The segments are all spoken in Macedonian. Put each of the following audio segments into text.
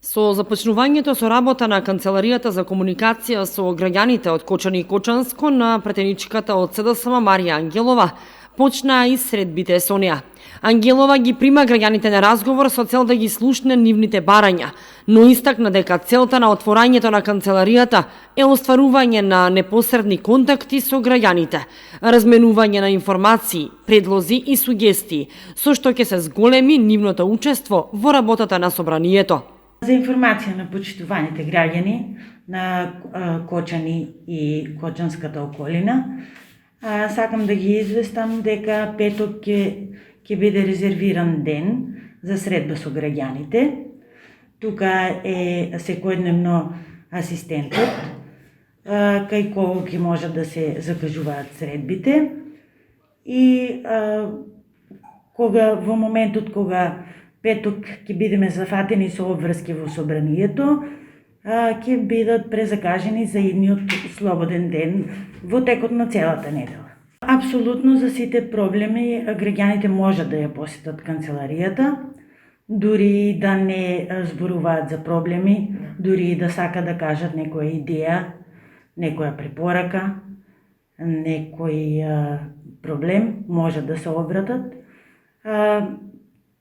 Со започнувањето со работа на Канцеларијата за комуникација со граѓаните од Кочани и Кочанско на претеничката од СДСМ Марија Ангелова почнаа и средбите со неа. Ангелова ги прима граѓаните на разговор со цел да ги слушне нивните барања, но истакна дека целта на отворањето на Канцеларијата е остварување на непосредни контакти со граѓаните, разменување на информации, предлози и сугестии, со што ќе се зголеми нивното учество во работата на собранието. За информација на почитуваните граѓани на Кочани и Кочанската околина, сакам да ги известам дека петок ќе биде резервиран ден за средба со граѓаните. Тука е секојдневно асистентот, кај кого ќе може да се закажуваат средбите и во моментот кога петок ќе бидеме зафатени со обврски во собранието, ќе бидат презакажени за идниот слободен ден во текот на целата недела. Апсолутно за сите проблеми граѓаните можат да ја посетат Канцеларијата, дури да не зборуваат за проблеми, дури да сака да кажат некоја идеја, некоја препорака, некој проблем, може да се обратат.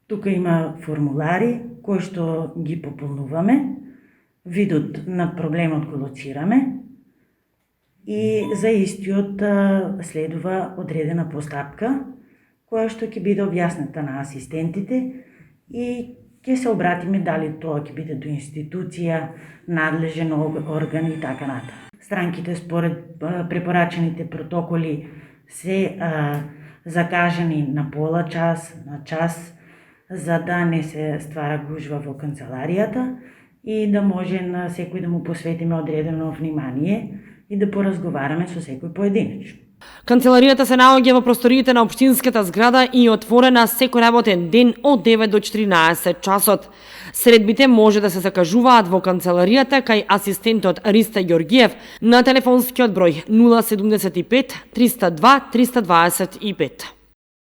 Тука има формулари кои што ги пополнуваме, видот на проблемот го лоцираме и за истиот следува одредена постапка која што ќе биде објасната на асистентите и ќе се обратиме дали тоа ќе биде до институција, надлежен орган и така натаму. Странките според препорачаните протоколи се закажани на пола час, на час, за да не се ствара гужва во Канцеларијата и да може на секој да му посветиме одредено внимание и да поразговараме со секој поединечно. Канцеларијата се наоѓа во просториите на општинската зграда и е отворена секој работен ден од 9 до 14 часот. Средбите може да се закажуваат во Канцеларијата кај асистентот Риста Ѓоргиев на телефонскиот број 075 302 325.